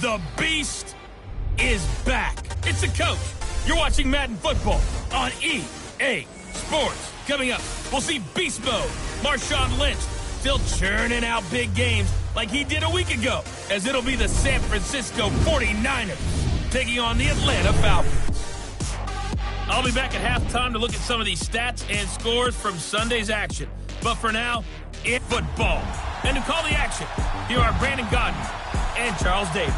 The Beast is back. It's the coach. You're watching Madden Football on EA Sports. Coming up, we'll see Beast Mode. Marshawn Lynch still churning out big games like he did a week ago, as it'll be the San Francisco 49ers taking on the Atlanta Falcons. I'll be back at halftime to look at some of these stats and scores from Sunday's action. But for now, it's football. And to call the action, here are Brandon Godden and Charles Davis.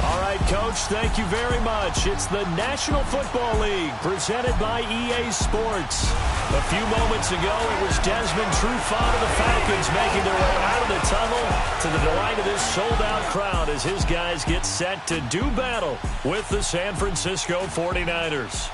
All right, Coach, thank you very much. It's the National Football League presented by EA Sports. A few moments ago, it was Desmond Trufant of the Falcons making their way out of the tunnel to the delight of this sold-out crowd as his guys get set to do battle with the San Francisco 49ers.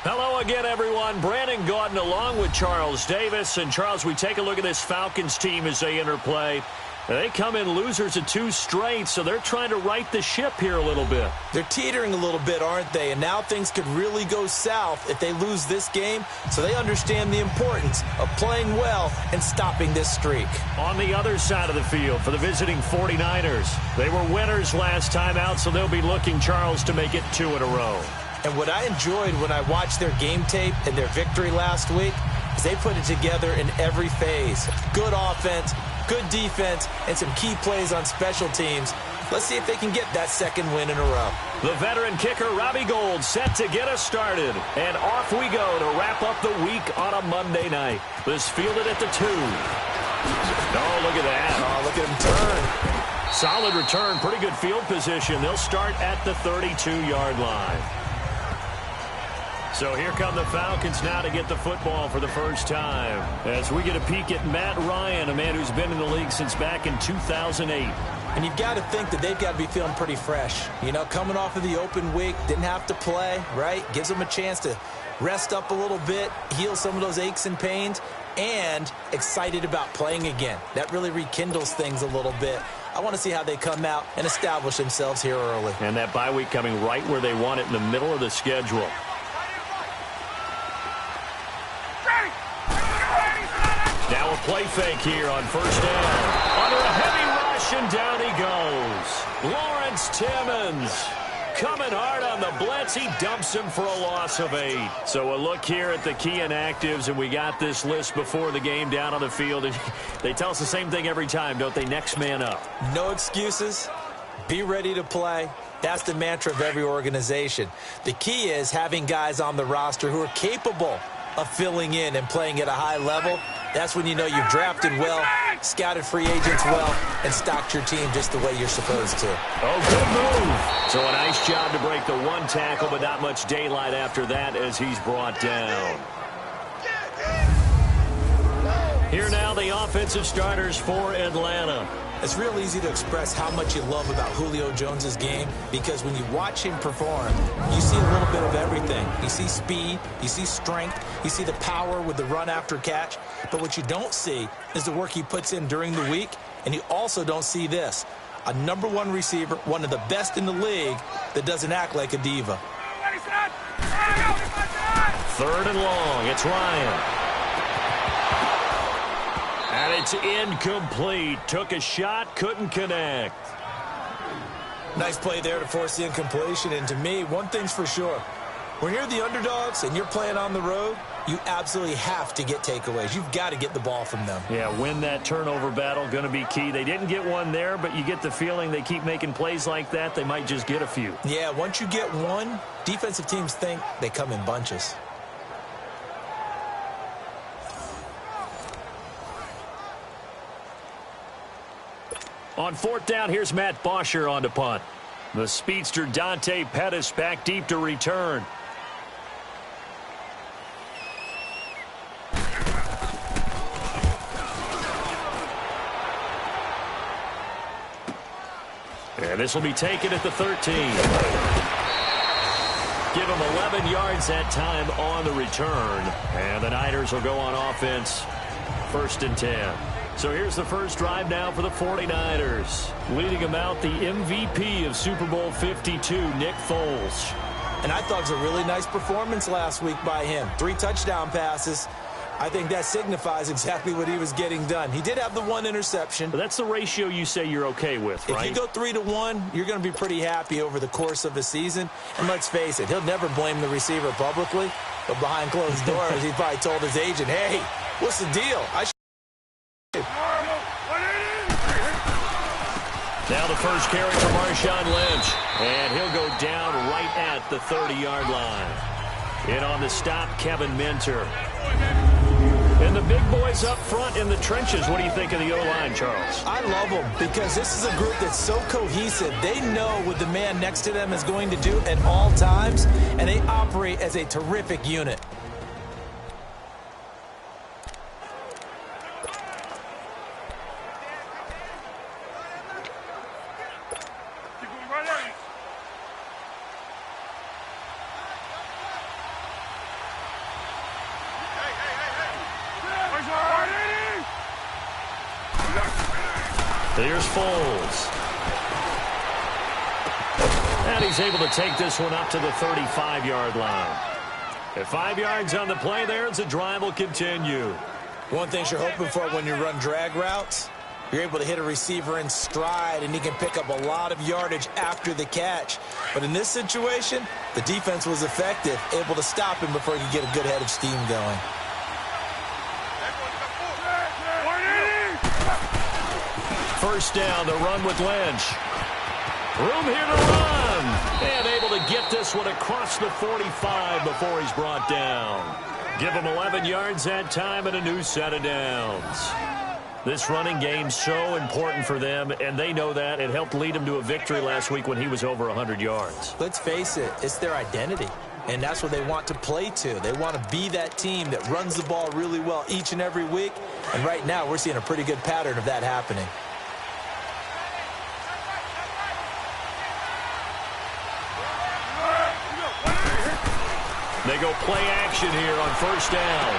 Hello again, everyone. Brandon Gaudin along with Charles Davis. And, Charles, we take a look at this Falcons team as they enter play. They come in losers of 2 straight, so they're trying to right the ship here a little bit. They're teetering a little bit, aren't they? And now things could really go south if they lose this game, so they understand the importance of playing well and stopping this streak. On the other side of the field for the visiting 49ers, they were winners last time out, so they'll be looking, Charles, to make it 2 in a row. And what I enjoyed when I watched their game tape and their victory last week is they put it together in every phase. Good offense, good defense, and some key plays on special teams. Let's see if they can get that 2nd win in a row. The veteran kicker, Robbie Gould, set to get us started. And off we go to wrap up the week on a Monday night. This fielded at the 2. Oh, look at that. Oh, look at him turn. Solid return, pretty good field position. They'll start at the 32-yard line. So here come the Falcons now to get the football for the first time. As we get a peek at Matt Ryan, a man who's been in the league since back in 2008. And you've got to think that they've got to be feeling pretty fresh. You know, coming off of the open week, didn't have to play, right? Gives them a chance to rest up a little bit, heal some of those aches and pains, and excited about playing again. That really rekindles things a little bit. I want to see how they come out and establish themselves here early. And that bye week coming right where they want it in the middle of the schedule. Now a play fake here on first down. Under a heavy rush, and down he goes. Lawrence Timmons coming hard on the blitz. He dumps him for a loss of 8. So a look here at the key inactives, and we got this list before the game down on the field. And they tell us the same thing every time, don't they? Next man up. No excuses. Be ready to play. That's the mantra of every organization. The key is having guys on the roster who are capable of filling in and playing at a high level. That's when you know you've drafted well, scouted free agents well, and stocked your team just the way you're supposed to. Oh, good move. So a nice job to break the 1 tackle, but not much daylight after that as he's brought down. Here now the offensive starters for Atlanta. It's real easy to express how much you love about Julio Jones' game because when you watch him perform, you see a little bit of everything. You see speed, you see strength, you see the power with the run after catch. But what you don't see is the work he puts in during the week, and you also don't see this. A #1 receiver, one of the best in the league, that doesn't act like a diva. 3rd and long. It's Ryan. And it's incomplete. Took a shot, couldn't connect. Nice play there to force the incompletion. And to me, one thing's for sure. When you're the underdogs and you're playing on the road, you absolutely have to get takeaways. You've got to get the ball from them. Yeah, win that turnover battle, going to be key. They didn't get one there, but you get the feeling they keep making plays like that, they might just get a few. Yeah, once you get one, defensive teams think they come in bunches. On 4th down, here's Matt Bosher on to punt. The speedster Dante Pettis back deep to return. And this will be taken at the 13. Give him 11 yards that time on the return. And the Niners will go on offense. 1st and 10. So here's the first drive now for the 49ers. Leading them out, the MVP of Super Bowl 52, N.Foles. And I thought it was a really nice performance last week by him. 3 touchdown passes. I think that signifies exactly what he was getting done. He did have the one interception. But that's the ratio you say you're okay with, right? If you go 3-to-1, you're going to be pretty happy over the course of a season. And let's face it, he'll never blame the receiver publicly. But behind closed doors, he probably told his agent, hey, what's the deal? Now the first carry for Marshawn Lynch. And he'll go down right at the 30-yard line. In on the stop, Kevin Minter. And the big boys up front in the trenches. What do you think of the O-line, Charles? I love them because this is a group that's so cohesive. They know what the man next to them is going to do at all times, and they operate as a terrific unit. Here's Foles. And he's able to take this one up to the 35-yard line. At 5 yards on the play there, the drive will continue. One thing you're hoping for when you run drag routes, you're able to hit a receiver in stride, and he can pick up a lot of yardage after the catch. But in this situation, the defense was effective, able to stop him before he could get a good head of steam going. First down, the run with Lynch. Room here to run. And able to get this one across the 45 before he's brought down. Give him 11 yards that time and a new set of downs. This running game's so important for them, and they know that. It helped lead them to a victory last week when he was over 100 yards. Let's face it, it's their identity. And that's what they want to play to. They want to be that team that runs the ball really well each and every week. And right now, we're seeing a pretty good pattern of that happening. They go play action here on first down.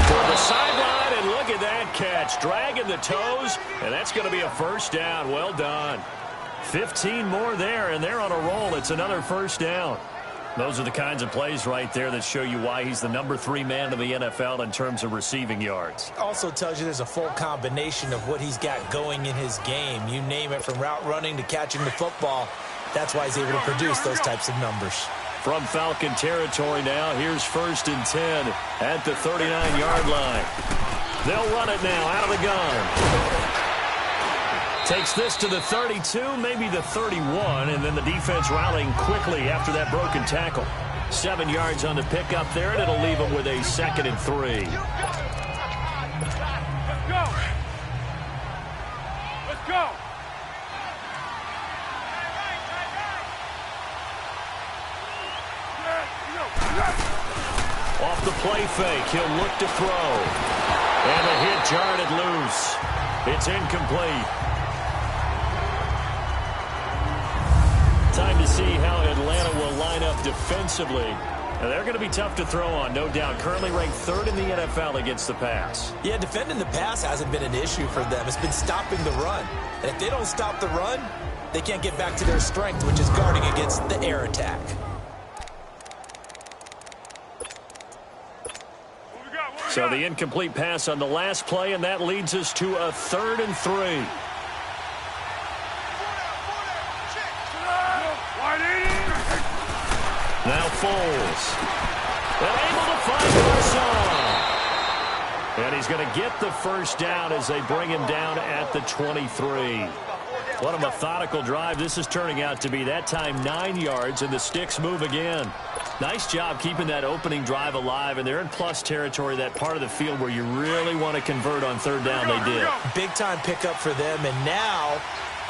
Toward the sideline, and look at that catch. Dragging the toes, and that's going to be a first down. Well done. 15 more there, and they're on a roll. It's another first down. Those are the kinds of plays right there that show you why he's the number 3 man in the NFL in terms of receiving yards. Also tells you there's a full combination of what he's got going in his game. You name it, from route running to catching the football. That's why he's able to produce those types of numbers. From Falcon territory now, here's 1st and 10 at the 39-yard line. They'll run it now out of the gun. Takes this to the 32, maybe the 31, and then the defense rallying quickly after that broken tackle. 7 yards on the pickup there, and it'll leave them with a 2nd and 3. Let's go. Let's go. Off the play fake, he'll look to throw. And a hit jarred loose. It's incomplete. Time to see how Atlanta will line up defensively. And they're going to be tough to throw on, no doubt. Currently ranked 3rd in the NFL against the pass. Yeah, defending the pass hasn't been an issue for them. It's been stopping the run. And if they don't stop the run, they can't get back to their strength, which is guarding against the air attack. So the incomplete pass on the last play, and that leads us to a 3rd and 3. Now Foles. And able to find Marshawn. And he's going to get the first down as they bring him down at the 23. What a methodical drive this is turning out to be. That time 9 yards, and the sticks move again. Nice job keeping that opening drive alive, and they're in plus territory, that part of the field where you really want to convert on 3rd down. They did. Big-time pickup for them, and now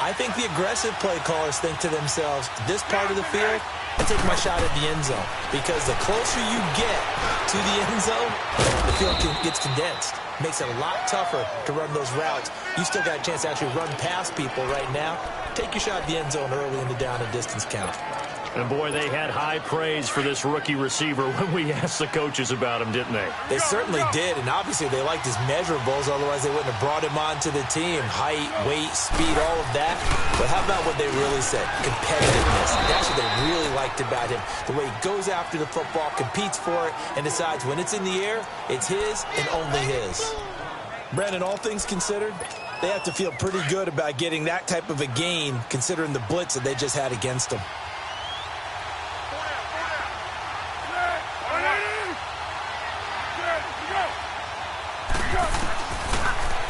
I think the aggressive play callers think to themselves, this part of the field, I take my shot at the end zone, because the closer you get to the end zone, the field gets condensed. Makes it a lot tougher to run those routes. You still got a chance to actually run past people right now. Take your shot at the end zone early in the down and distance count. And, boy, they had high praise for this rookie receiver when we asked the coaches about him, didn't they? They certainly did, and obviously they liked his measurables. Otherwise, they wouldn't have brought him onto the team. Height, weight, speed, all of that. But how about what they really said? Competitiveness. That's what they really liked about him. The way he goes after the football, competes for it, and decides when it's in the air, it's his and only his. Brandon, all things considered, they have to feel pretty good about getting that type of a gain, considering the blitz that they just had against them.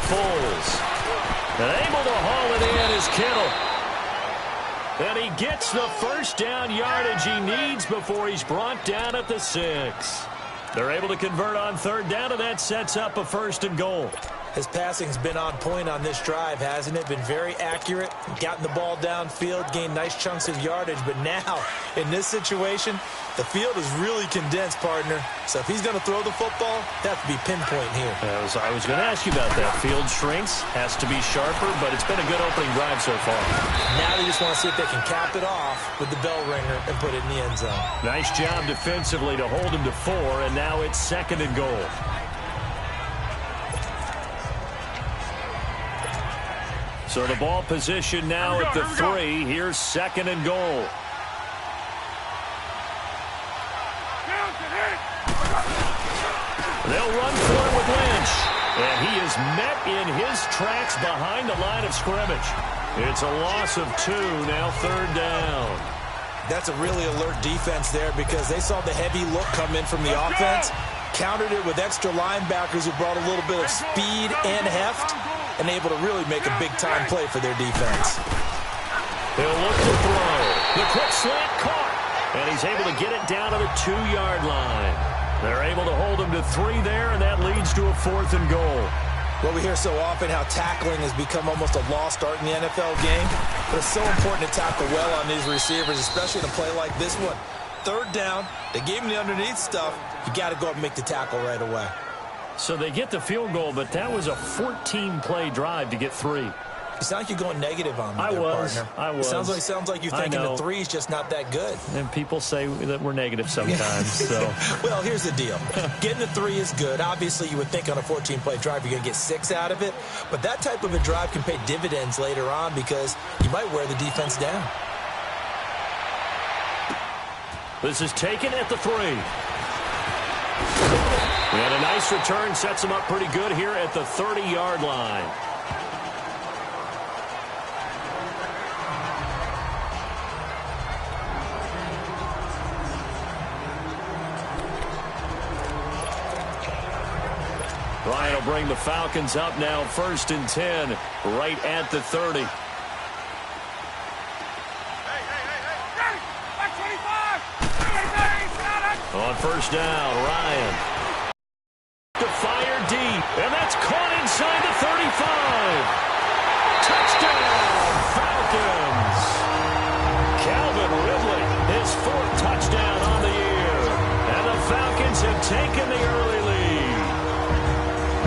Foles. And able to haul it in is Kittle. And he gets the first down yardage he needs before he's brought down at the 6. They're able to convert on third down, and that sets up a 1st and goal. His passing's been on point on this drive, hasn't it? Been very accurate, gotten the ball downfield, gained nice chunks of yardage. But now, in this situation, the field is really condensed, partner. So if he's going to throw the football, that have to be pinpoint here. I was going to ask you about that. Field shrinks, has to be sharper, but it's been a good opening drive so far. Now they just want to see if they can cap it off with the bell ringer and put it in the end zone. Nice job defensively to hold him to 4, and now it's 2nd and goal. So the ball position now at the 3. Here's 2nd and goal. They'll run for it with Lynch. And he is met in his tracks behind the line of scrimmage. It's a loss of 2, now 3rd down. That's a really alert defense there because they saw the heavy look come in from the offense, countered it with extra linebackers who brought a little bit of speed and heft, and able to really make a big-time play for their defense. He'll look to throw. The quick slant caught, and he's able to get it down to the 2-yard line. They're able to hold him to 3 there, and that leads to a 4th and goal. Well, we hear so often how tackling has become almost a lost art in the NFL game, but it's so important to tackle well on these receivers, especially in a play like this one. 3rd down, they gave him the underneath stuff. You got to go up and make the tackle right away. So they get the field goal, but that was a 14-play drive to get 3. You sound like you're going negative on me, I was. It sounds like you're thinking the 3 is just not that good. And people say that we're negative sometimes. So. Well, here's the deal. Getting the 3 is good. Obviously, you would think on a 14-play drive you're going to get 6 out of it. But that type of a drive can pay dividends later on because you might wear the defense down. This is taken at the 3. And a nice return sets him up pretty good here at the 30-yard line. Ryan will bring the Falcons up now 1st and 10, right at the 30. On 1st down, Ryan. To fire deep, and that's caught inside the 35. Touchdown, Falcons. Calvin Ridley, his 4th touchdown on the year. And the Falcons have taken the early lead.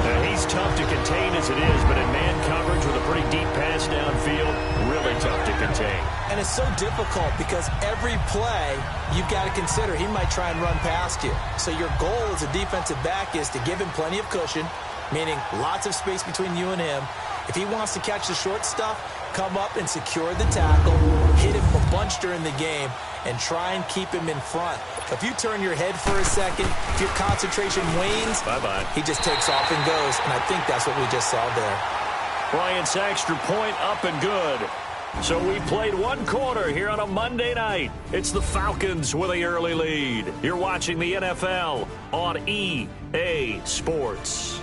Now, he's tough to contain as it is, but in man coverage with a pretty deep pass downfield, really tough to contain. And it's so difficult because every play you've got to consider he might try and run past you. So your goal as a defensive back is to give him plenty of cushion, meaning lots of space between you and him. If he wants to catch the short stuff, come up and secure the tackle, hit him a bunch during the game, and try and keep him in front. If you turn your head for a second, if your concentration wanes, bye-bye. He just takes off and goes, and I think that's what we just saw there. Bryant's extra point up and good. So we played 1 quarter here on a Monday night. It's the Falcons with the early lead. You're watching the NFL on EA Sports.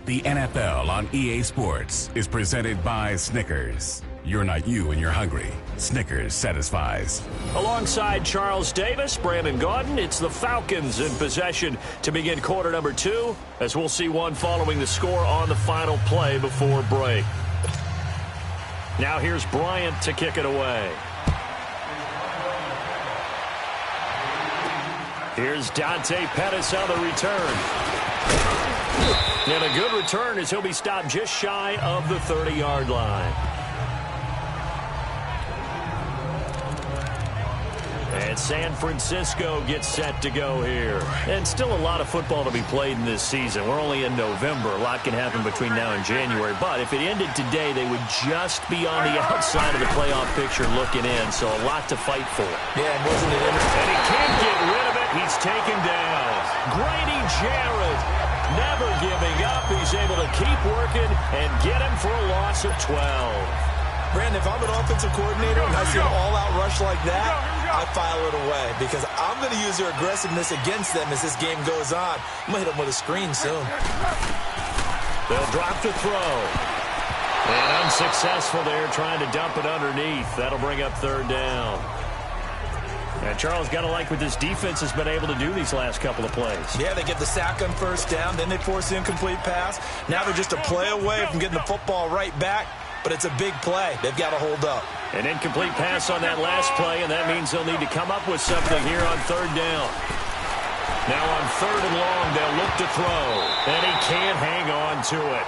The NFL on EA Sports is presented by Snickers. You're not you and you're hungry. Snickers satisfies. Alongside Charles Davis, Brandon Gaudin, it's the Falcons in possession to begin quarter number 2, as we'll see one following the score on the final play before break. Now here's Bryant to kick it away. Here's Dante Pettis on the return. And a good return as he'll be stopped just shy of the 30-yard line. And San Francisco gets set to go here. And still a lot of football to be played in this season. We're only in November. A lot can happen between now and January. But if it ended today, they would just be on the outside of the playoff picture looking in. So a lot to fight for. Yeah, and wasn't it interesting? And he can't get rid of it. He's taken down. Grady Jarrett never giving up. He's able to keep working and get him for a loss of 12. Brandon, if I'm an offensive coordinator and I see an all-out rush like that, I file it away because I'm going to use their aggressiveness against them as this game goes on. I'm going to hit them with a screen soon. They'll drop to throw. And unsuccessful there, trying to dump it underneath. That'll bring up third down. And Charles, got to like what this defense has been able to do these last couple of plays. Yeah, they get the sack on first down, then they force the incomplete pass. Now they're just a play away from getting the football right back. But it's a big play. They've got to hold up. An incomplete pass on that last play, and that means they'll need to come up with something here on third down. Now on third and long, they'll look to throw. And he can't hang on to it.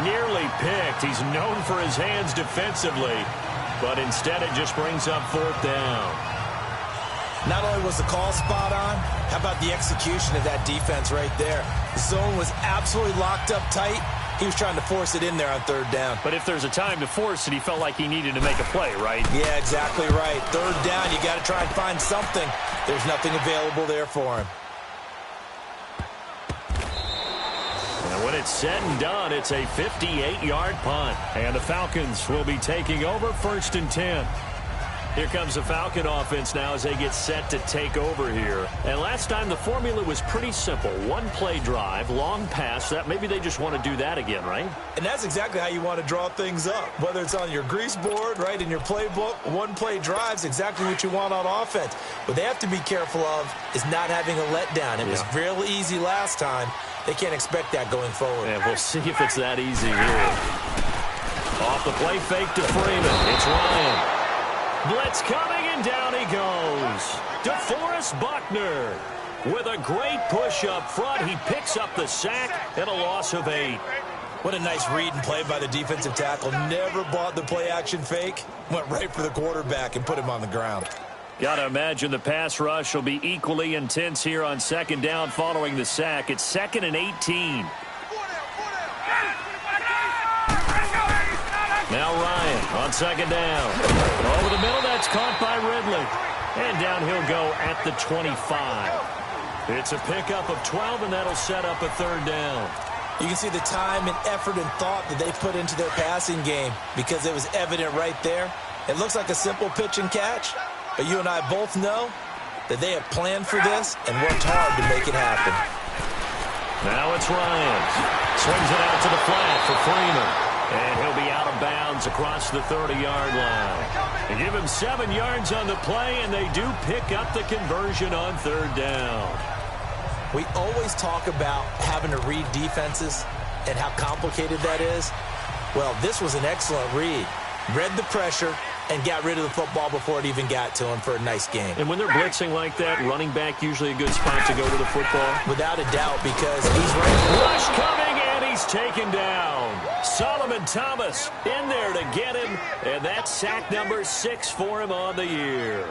Nearly picked. He's known for his hands defensively. But instead, it just brings up fourth down. Not only was the call spot on, how about the execution of that defense right there? The zone was absolutely locked up tight. He was trying to force it in there on third down. But if there's a time to force it, he felt like he needed to make a play, right? Yeah, exactly right. Third down, you got to try and find something. There's nothing available there for him. And when it's said and done, it's a 58-yard punt. And the Falcons will be taking over first and 10. Here comes the Falcon offense now as they get set to take over here. And last time the formula was pretty simple. One-play drive, long pass. That maybe they just want to do that again, right? And that's exactly how you want to draw things up. Whether it's on your grease board, right, in your playbook, one-play drive's exactly what you want on offense. What they have to be careful of is not having a letdown. It was real easy last time. They can't expect that going forward. And we'll see if it's that easy here. Off the play fake to Freeman. It's Ryan. Blitz coming, and down he goes. DeForest Buckner with a great push up front. He picks up the sack and a loss of 8. What a nice read and play by the defensive tackle. Never bought the play-action fake. Went right for the quarterback and put him on the ground. Got to imagine the pass rush will be equally intense here on second down following the sack. It's 2nd and 18. Now Ryan on second down. Over the middle, that's caught by Ridley. And down he'll go at the 25. It's a pickup of 12, and that'll set up a third down. You can see the time and effort and thought that they put into their passing game because it was evident right there. It looks like a simple pitch and catch, but you and I both know that they have planned for this and worked hard to make it happen. Now it's Ryan. Swings it out to the flat for Freeman. And he'll be out of bounds across the 30-yard line. They give him 7 yards on the play, and they do pick up the conversion on third down. We always talk about having to read defenses and how complicated that is. Well, this was an excellent read. Read the pressure and got rid of the football before it even got to him for a nice game. And when they're blitzing like that, running back usually a good spot to go to the football? Without a doubt, because he's right. Rush coming, and he's taken down. Solomon Thomas in there to get him, and that's sack number 6 for him on the year.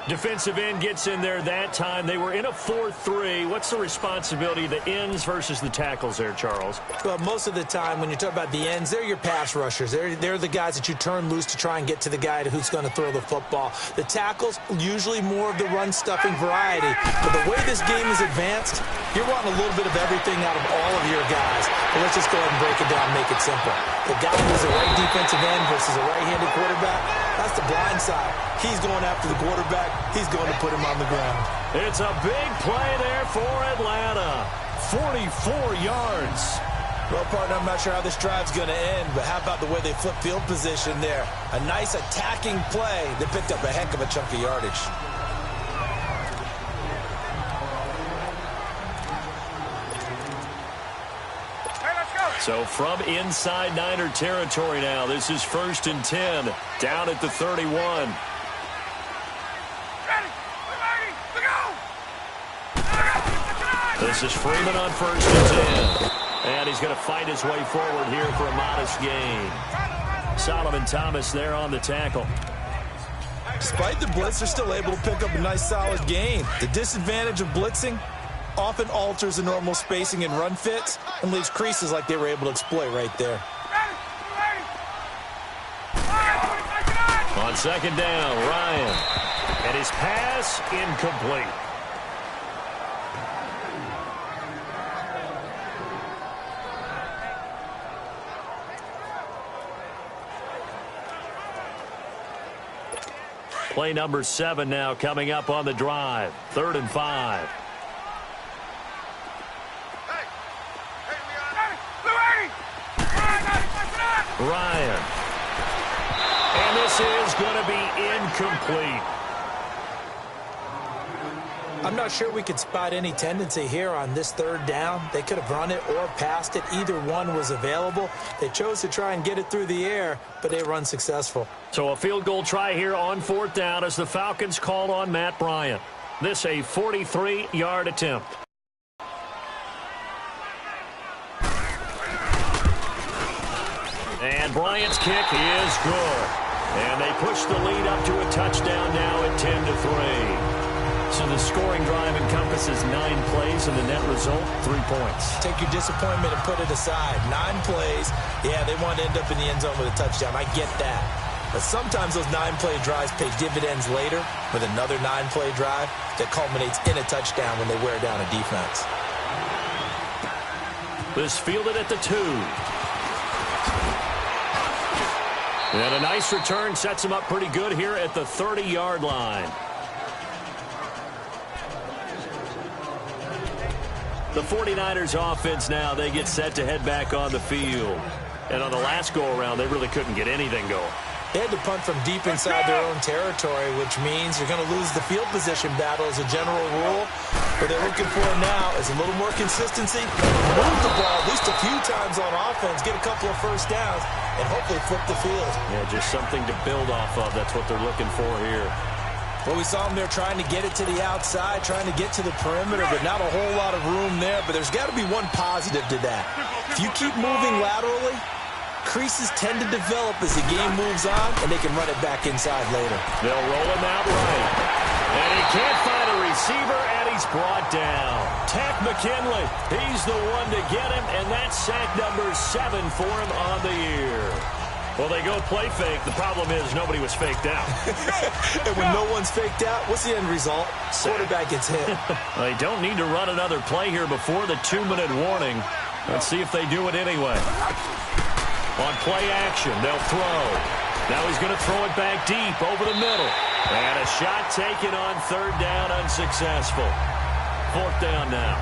Defensive end gets in there that time. They were in a 4-3. What's the responsibility of the ends versus the tackles there, Charles? Well, most of the time when you talk about the ends, they're your pass rushers. They're the guys that you turn loose to try and get to the guy who's going to throw the football. The tackles, usually more of the run-stuffing variety. But the way this game is advanced, you're wanting a little bit of everything out of all of your guys. But let's just go ahead and break it down and make it simple. The guy who's a right defensive end versus a right-handed quarterback, that's the blind side. He's going after the quarterback. He's going to put him on the ground. It's a big play there for Atlanta. 44 yards. Well, partner, I'm not sure how this drive's going to end, but how about the way they flip field position there? A nice attacking play that picked up a heck of a chunk of yardage. So from inside Niner territory now, this is 1st and 10, down at the 31. This is Freeman on 1st and 10. And he's going to fight his way forward here for a modest gain. Solomon Thomas there on the tackle. Despite the blitz, they're still able to pick up a nice, solid gain. The disadvantage of blitzing often alters the normal spacing and run fits and leaves creases like they were able to exploit right there. On second down, Ryan. And his pass incomplete. Play number 7 now coming up on the drive. 3rd and 5. Ryan. And this is going to be incomplete. I'm not sure we could spot any tendency here on this 3rd down. They could have run it or passed it. Either one was available. They chose to try and get it through the air, but they were unsuccessful. So a field goal try here on 4th down as the Falcons call on Matt Bryant. This a 43-yard attempt. And Bryant's kick is good. And they push the lead up to a touchdown now at 10-3. So the scoring drive encompasses 9 plays, and the net result, 3 points. Take your disappointment and put it aside. 9 plays. Yeah, they want to end up in the end zone with a touchdown. I get that. But sometimes those 9-play drives pay dividends later with another 9-play drive that culminates in a touchdown when they wear down a defense. This fielded at the 2. And a nice return sets him up pretty good here at the 30-yard line. The 49ers offense now, they get set to head back on the field. And on the last go-around, they really couldn't get anything going. They had to punt from deep inside their own territory, which means you're going to lose the field position battle as a general rule. What they're looking for now is a little more consistency, move the ball at least a few times on offense, get a couple of first downs, and hopefully flip the field. Yeah, just something to build off of. That's what they're looking for here. Well, we saw them there trying to get it to the outside, trying to get to the perimeter, but not a whole lot of room there. But there's got to be one positive to that. If you keep moving laterally, creases tend to develop as the game moves on, and they can run it back inside later. They'll roll him out right. And he can't find a receiver, and he's brought down. Tack McKinley, he's the one to get him, and that's sack number 7 for him on the year. Well, they go play fake. The problem is nobody was faked out. And when no one's faked out, what's the end result? Quarterback gets hit. They don't need to run another play here before the 2-minute warning. Let's see if they do it anyway. On play action, they'll throw. Now he's going to throw it back deep over the middle. And a shot taken on 3rd down, unsuccessful. 4th down now.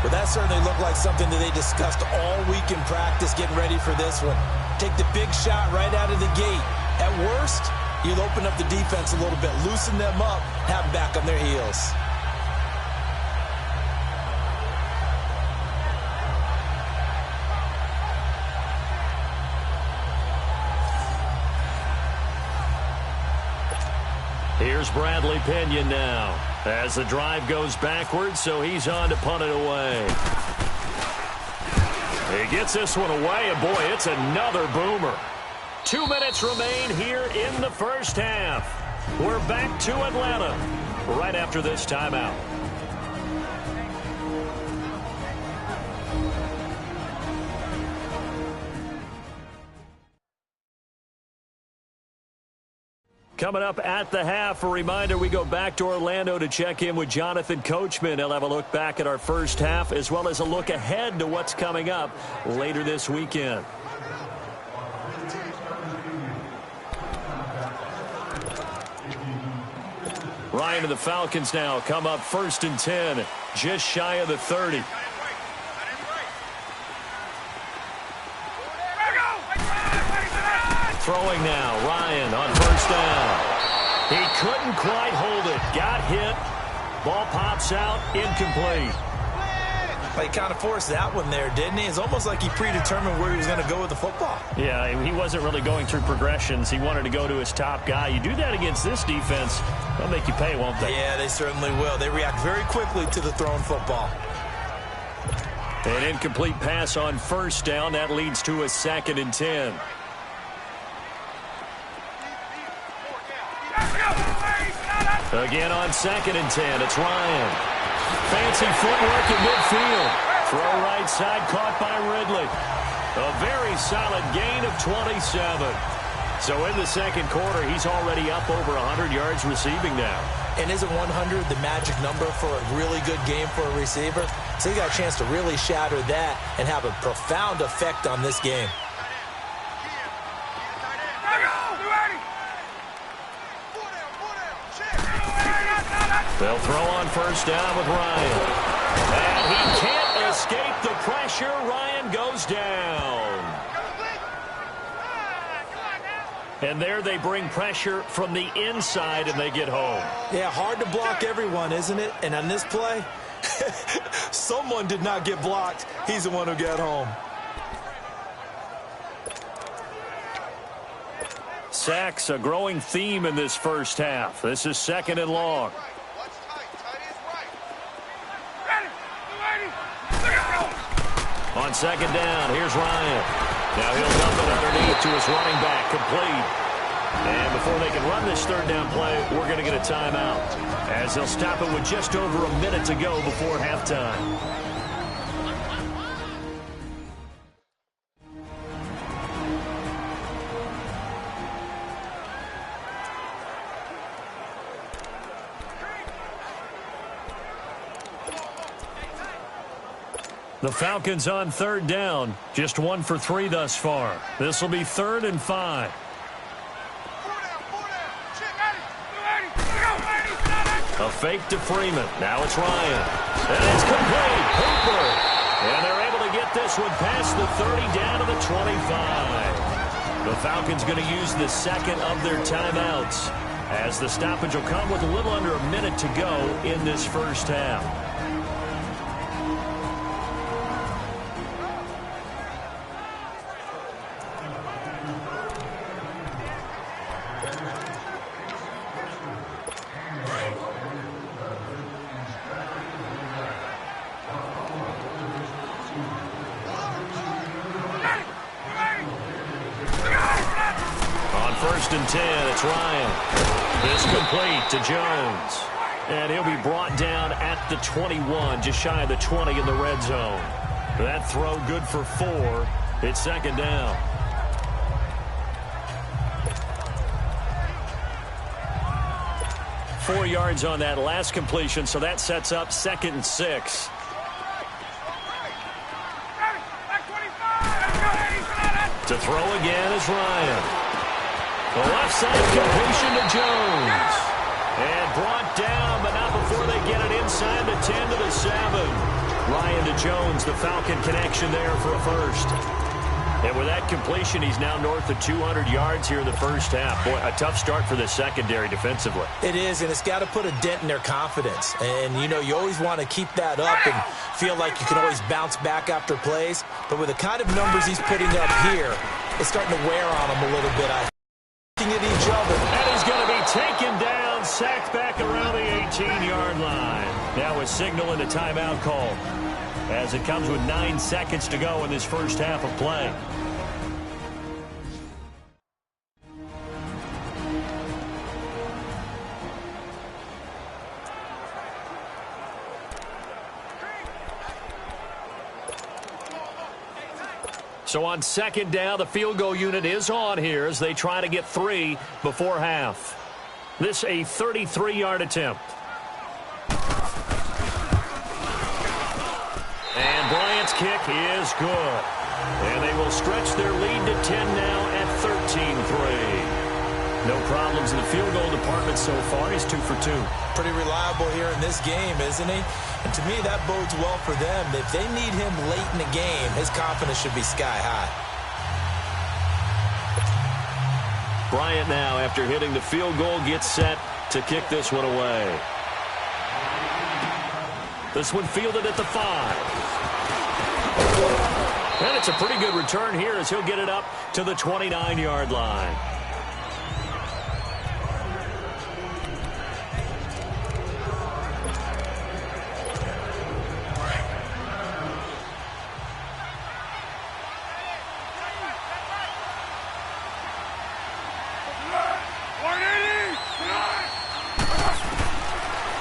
But that certainly looked like something that they discussed all week in practice getting ready for this one. Take the big shot right out of the gate. At worst, you'll open up the defense a little bit, loosen them up, have them back on their heels. Here's Bradley Pinion now as the drive goes backwards, so he's on to punt it away. He gets this one away, and boy, it's another boomer. 2 minutes remain here in the first half. We're back to Atlanta right after this timeout. Coming up at the half, a reminder, we go back to Orlando to check in with Jonathan Coachman. He'll have a look back at our first half as well as a look ahead to what's coming up later this weekend. Ryan and the Falcons now come up 1st and 10, just shy of the 30. Throwing now, Ryan on 1st down. He couldn't quite hold it. Got hit. Ball pops out, incomplete. Well, he kind of forced that one there, didn't he? It's almost like he predetermined where he was going to go with the football. Yeah, he wasn't really going through progressions. He wanted to go to his top guy. You do that against this defense, they'll make you pay, won't they? Yeah, they certainly will. They react very quickly to the thrown football. An incomplete pass on 1st down. That leads to a 2nd and 10. Again on 2nd and 10, it's Ryan. Fancy footwork in midfield. Throw right side, caught by Ridley. A very solid gain of 27. So in the second quarter, he's already up over 100 yards receiving now. And isn't 100 the magic number for a really good game for a receiver? So he got a chance to really shatter that and have a profound effect on this game. They'll throw on first down with Ryan. And he can't escape the pressure. Ryan goes down. And there they bring pressure from the inside, and they get home. Yeah, hard to block everyone, isn't it? And on this play, someone did not get blocked. He's the one who got home. Sacks, a growing theme in this first half. This is 2nd and long. On 2nd down, here's Ryan. Now he'll dump it underneath to his running back, complete. And before they can run this 3rd down play, we're going to get a timeout, as they'll stop it with just over a minute to go before halftime. The Falcons on 3rd down. Just 1 for 3 thus far. This will be 3rd and 5. A fake to Freeman. Now it's Ryan. And it's complete. Hooper. And they're able to get this one past the 30 down to the 25. The Falcons going to use the 2nd of their timeouts, as the stoppage will come with a little under a minute to go in this first half. First and 10, it's Ryan. This complete to Jones. And he'll be brought down at the 21, just shy of the 20 in the red zone. That throw good for 4. It's 2nd down. Four yards on that last completion, so that sets up 2nd and 6. To throw again is Ryan. The left side completion to Jones. And brought down, but not before they get it inside the 10 to the 7. Ryan to Jones, the Falcon connection there for a first. And with that completion, he's now north of 200 yards here in the first half. Boy, a tough start for the secondary defensively. It is, and it's got to put a dent in their confidence. And, you know, you always want to keep that up and feel like you can always bounce back after plays. But with the kind of numbers he's putting up here, it's starting to wear on him a little bit, I think. At each other. And he's going to be taken down, sacked back around the 18-yard line. Now a signal and a timeout call, as it comes with 9 seconds to go in this first half of play. So on 2nd down, the field goal unit is on here as they try to get 3 before half. This a 33-yard attempt. And Bryant's kick is good. And they will stretch their lead to 10 now at 13-3. No problems in the field goal department so far. He's 2 for 2. Pretty reliable here in this game, isn't he? And to me, that bodes well for them. If they need him late in the game, his confidence should be sky high. Bryant now, after hitting the field goal, gets set to kick this one away. This one fielded at the 5. And it's a pretty good return here as he'll get it up to the 29-yard line.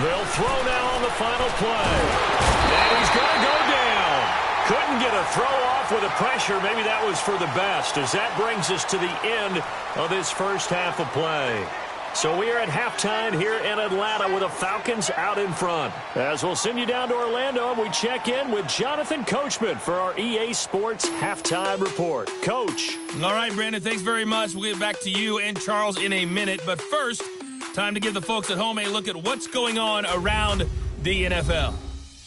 They'll throw now on the final play. And he's going to go down. Couldn't get a throw off with the pressure. Maybe that was for the best, as that brings us to the end of this first half of play. So we are at halftime here in Atlanta with the Falcons out in front. As we'll send you down to Orlando, and we check in with Jonathan Coachman for our EA Sports Halftime Report. Coach. All right, Brandon, thanks very much. We'll get back to you and Charles in a minute. But first, time to give the folks at home a look at what's going on around the NFL.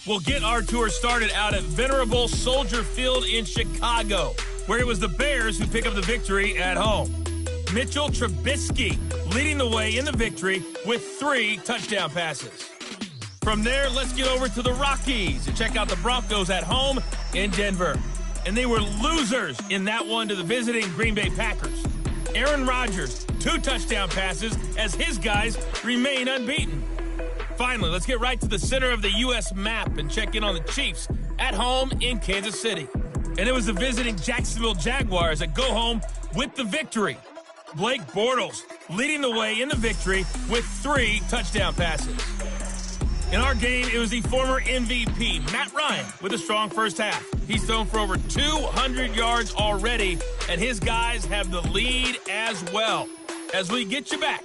We'll get our tour started out at Venerable Soldier Field in Chicago, where it was the Bears who pick up the victory at home. Mitchell Trubisky leading the way in the victory with 3 touchdown passes. From there, let's get over to the Rockies and check out the Broncos at home in Denver. And they were losers in that one to the visiting Green Bay Packers. Aaron Rodgers, 2 touchdown passes as his guys remain unbeaten. Finally, let's get right to the center of the U.S. map and check in on the Chiefs at home in Kansas City. And it was the visiting Jacksonville Jaguars that go home with the victory. Blake Bortles leading the way in the victory with 3 touchdown passes. In our game, it was the former MVP, Matt Ryan, with a strong first half. He's thrown for over 200 yards already, and his guys have the lead as well. As we get you back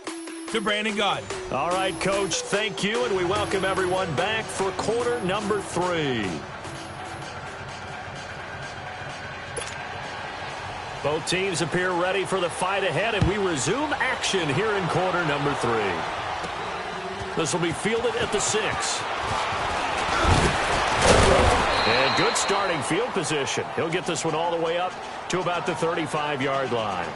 to Brandon Gaudin. All right, Coach, thank you, and we welcome everyone back for quarter number 3. Both teams appear ready for the fight ahead, and we resume action here in quarter number 3. This will be fielded at the 6. And good starting field position. He'll get this one all the way up to about the 35-yard line.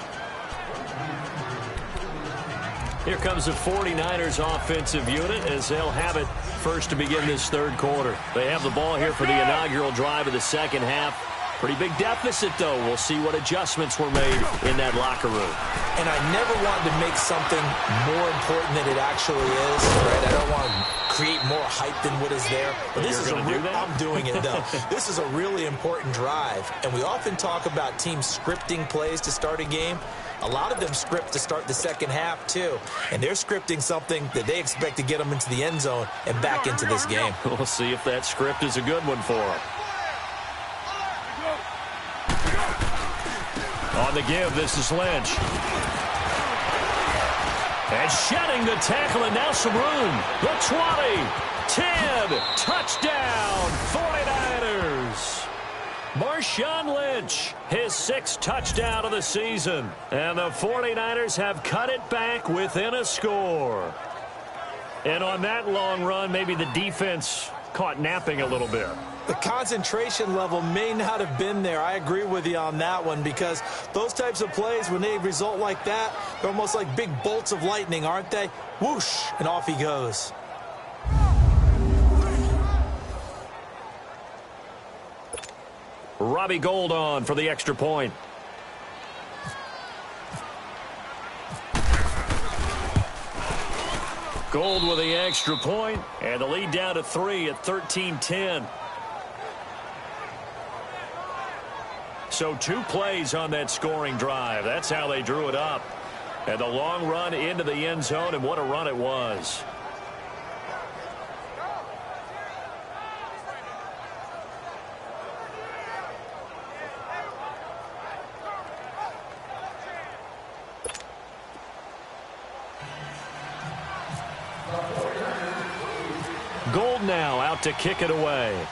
Here comes the 49ers offensive unit as they'll have it first to begin this third quarter. They have the ball here for the inaugural drive of the second half. Pretty big deficit, though. We'll see what adjustments were made in that locker room. And I never wanted to make something more important than it actually is. Right? I don't want to create more hype than what is there. But this is I'm doing it, though. This is a really important drive. And we often talk about teams scripting plays to start a game. A lot of them script to start the second half, too. And they're scripting something that they expect to get them into the end zone and back into this game. We'll see if that script is a good one for them. On the give, this is Lynch. And shedding the tackle, and now some room. The 20, 10, touchdown, 49ers. Marshawn Lynch, his 6th touchdown of the season. And the 49ers have cut it back within a score. And on that long run, maybe the defense caught napping a little bit. The concentration level may not have been there. I agree with you on that one, because those types of plays, when they result like that, they're almost like big bolts of lightning, aren't they? Whoosh, and off he goes. Robbie Gould on for the extra point. Gould with the extra point, and the lead down to 3 at 13-10. So 2 plays on that scoring drive. That's how they drew it up. And the long run into the end zone, and what a run it was. Gould now out to kick it away.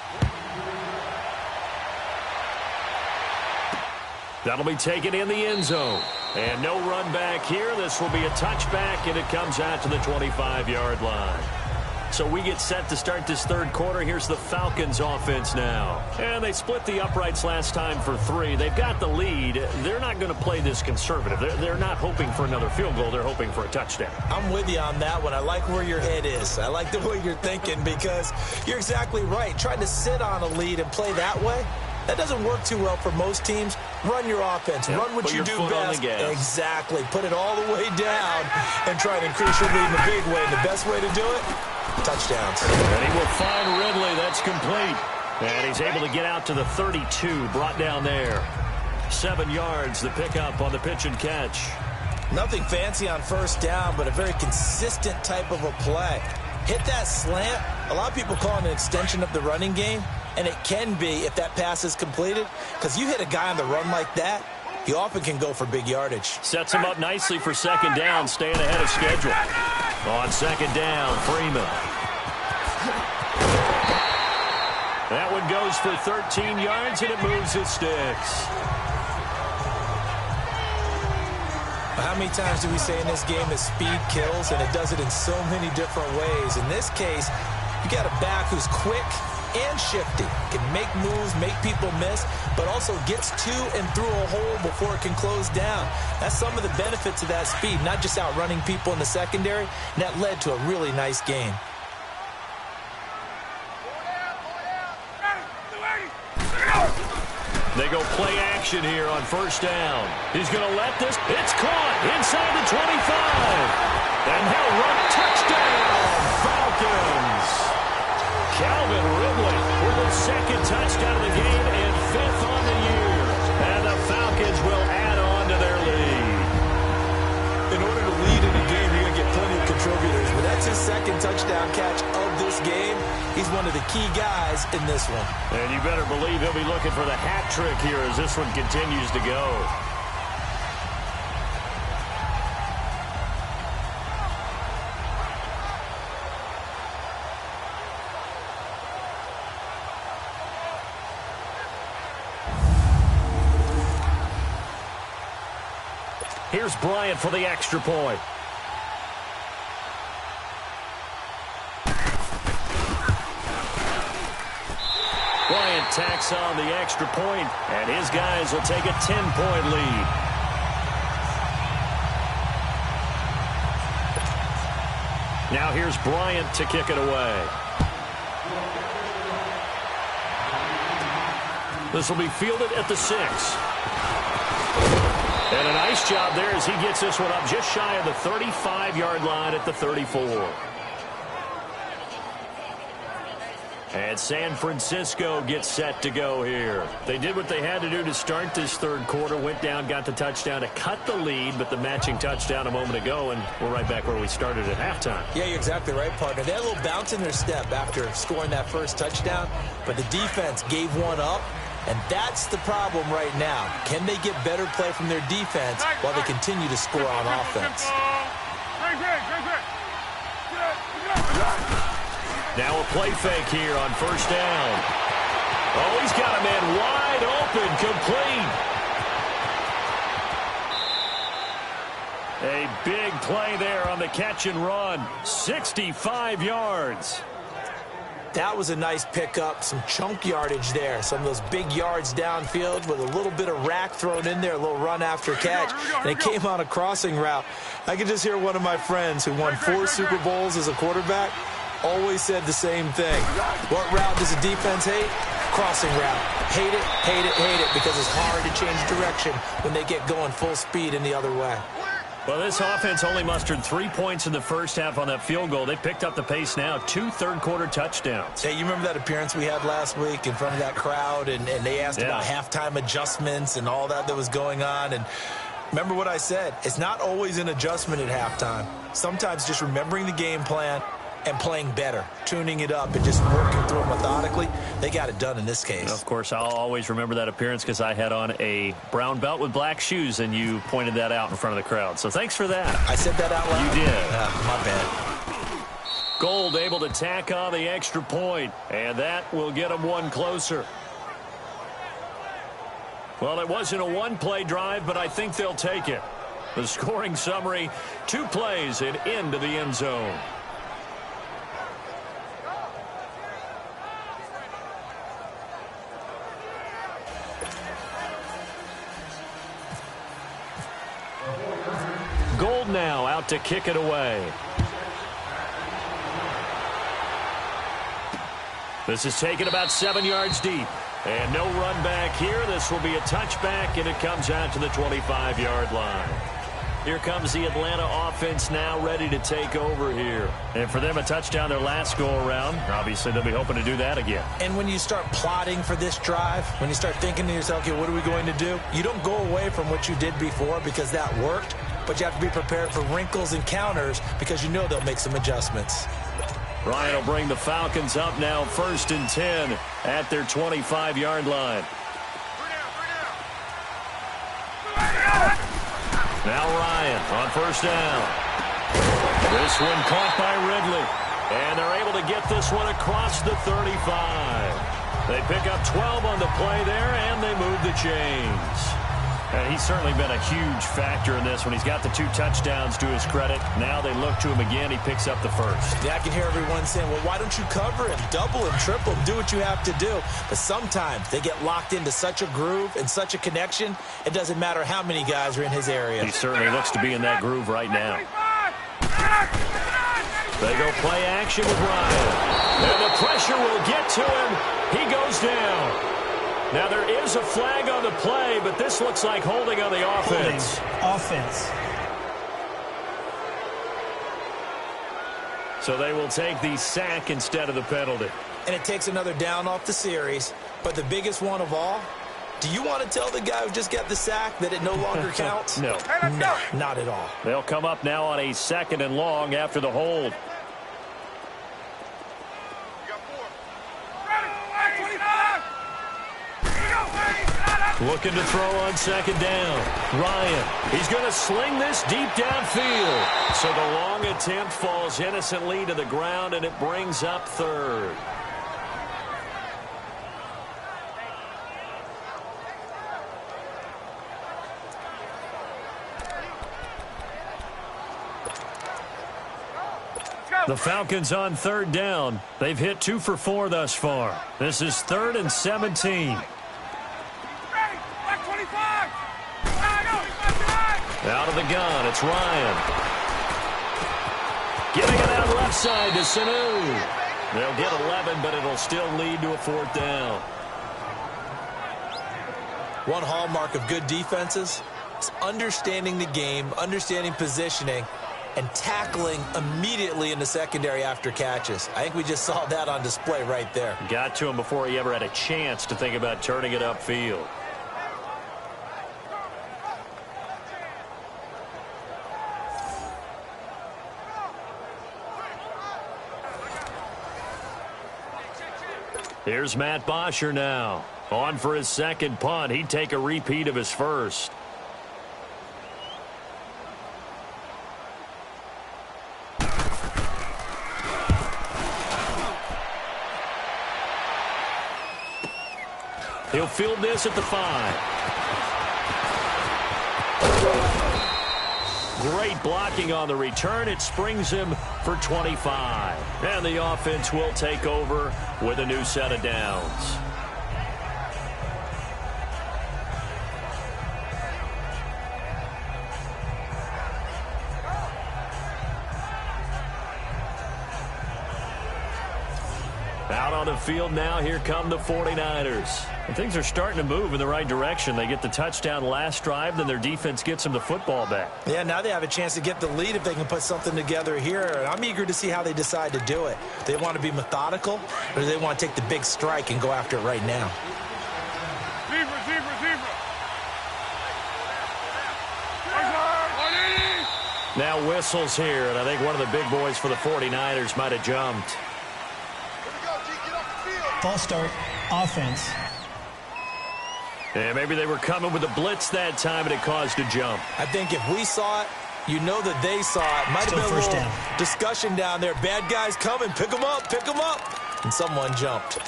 That'll be taken in the end zone. And no run back here. This will be a touchback, and it comes out to the 25-yard line. So we get set to start this third quarter. Here's the Falcons offense now. And they split the uprights last time for 3. They've got the lead. They're not going to play this conservative. They're not hoping for another field goal. They're hoping for a touchdown. I'm with you on that one. I like where your head is. I like the way you're thinking, because you're exactly right. Trying to sit on a lead and play that way, that doesn't work too well for most teams. Run your offense. Yep, run what you do best. Exactly. Put it all the way down and try to increase your lead in a big way. And the best way to do it, touchdowns. And he will find Ridley. That's complete. And he's able to get out to the 32, brought down there. 7 yards, the pickup on the pitch and catch. Nothing fancy on first down, but a very consistent type of a play. hit that slant. A lot of people call it an extension of the running game, and it can be if that pass is completed, because you hit a guy on the run like that, he often can go for big yardage. Sets him up nicely for second down, staying ahead of schedule. On second down, Freeman. That one goes for 13 yards, and it moves his sticks. How many times do we say in this game that speed kills, and it does it in so many different ways? In this case, you got a back who's quick and shifty, can make moves, make people miss, but also gets to and through a hole before it can close down. That's some of the benefits of that speed, not just outrunning people in the secondary, and that led to a really nice game. They go play action here on first down. He's going to let this. It's caught inside the 25. And he'll run touchdown, Falcons. Calvin Ridley with his second touchdown of the game and fifth on the year. And the Falcons will add on to their lead. In order to lead in a game, you're going to get plenty of contributors. But that's his second touchdown catch of this game. He's one of the key guys in this one. And you better believe he'll be looking for the hat trick here as this one continues to go. Here's Bryant for the extra point. Bryant tacks on the extra point, and his guys will take a 10-point lead. Now here's Bryant to kick it away. This will be fielded at the 6. And a nice job there as he gets this one up just shy of the 35-yard line at the 34. And San Francisco gets set to go here. They did what they had to do to start this third quarter, went down, got the touchdown to cut the lead, but the matching touchdown a moment ago, and we're right back where we started at halftime. Yeah, you're exactly right, partner. They had a little bounce in their step after scoring that first touchdown, but the defense gave one up, and that's the problem right now. Can they get better play from their defense while they continue to score on offense? Now a play fake here on first down. Oh, he's got a man wide open, complete. A big play there on the catch and run. 65 yards. That was a nice pickup, some chunk yardage there. Some of those big yards downfield with a little bit of rack thrown in there, a little run after catch. And it came on a crossing route. I could just hear one of my friends who won 4 Super Bowls as a quarterback always said the same thing. What route does a defense hate? Crossing route. Hate it, hate it, hate it, because it's hard to change direction when they get going full speed in the other way. Well, this offense only mustered 3 points in the first half on that field goal. They picked up the pace now, 2 third-quarter touchdowns. Hey, you remember that appearance we had last week in front of that crowd, and they asked about halftime adjustments and all that was going on, and remember what I said. It's not always an adjustment at halftime. Sometimes just remembering the game plan and playing better, tuning it up and just working through it methodically. They got it done in this case. Of course, I'll always remember that appearance because I had on a brown belt with black shoes, and you pointed that out in front of the crowd. So thanks for that. I said that out loud? You did. My bad. Gold able to tack on the extra point, and that will get them one closer. Well, it wasn't a one-play drive, but I think they'll take it. The scoring summary, 2 plays and into the end zone. Gold now out to kick it away. This is taken about 7 yards deep. And no run back here. This will be a touchback, and it comes out to the 25-yard line. Here comes the Atlanta offense now ready to take over here. And for them, a touchdown their last go-around. Obviously, they'll be hoping to do that again. And when you start plotting for this drive, when you start thinking to yourself, okay, what are we going to do? You don't go away from what you did before because that worked, but you have to be prepared for wrinkles and counters because you know they'll make some adjustments. Ryan will bring the Falcons up now 1st and 10 at their 25-yard line. Now Ryan on 1st down. This one caught by Ridley. And they're able to get this one across the 35. They pick up 12 on the play there, and they move the chains. And he's certainly been a huge factor in this when he's got the 2 touchdowns to his credit. Now they look to him again. He picks up the 1st. Yeah, I can hear everyone saying, well, why don't you cover him, double him, triple him, do what you have to do. But sometimes they get locked into such a groove and such a connection, it doesn't matter how many guys are in his area. He certainly looks to be in that groove right now. They go play action with Ryan. And the pressure will get to him. He goes down. Now, there is a flag on the play, but this looks like holding on the offense. Offense. So they will take the sack instead of the penalty. And it takes another down off the series. But the biggest one of all, do you want to tell the guy who just got the sack that it no longer counts? No. No, not at all. They'll come up now on a 2nd and long after the hold. Looking to throw on 2nd down. Ryan, he's going to sling this deep downfield. So the long attempt falls innocently to the ground, and it brings up 3rd. The Falcons on 3rd down. They've hit 2 for 4 thus far. This is 3rd and 17. Out of the gun, it's Ryan. Getting it out left side to Sanu. They'll get 11, but it'll still lead to a 4th down. One hallmark of good defenses is understanding the game, understanding positioning, and tackling immediately in the secondary after catches. I think we just saw that on display right there. Got to him before he ever had a chance to think about turning it upfield. Here's Matt Bosher now. On for his 2nd punt. He'd take a repeat of his 1st. He'll field this at the 5. Great blocking on the return. It springs him for 25. And the offense will take over with a new set of downs. Out on the field now, here come the 49ers. And things are starting to move in the right direction. They get the touchdown last drive, then their defense gets them the football back. Yeah, now they have a chance to get the lead if they can put something together here. And I'm eager to see how they decide to do it. They want to be methodical, or do they want to take the big strike and go after it right now? Now whistles here, and I think one of the big boys for the 49ers might have jumped. False start, offense. Yeah, maybe they were coming with a blitz that time, and it caused a jump. I think if we saw it, you know that they saw it. Might have been a little discussion down there. Bad guys coming. Pick them up. Pick them up. And someone jumped.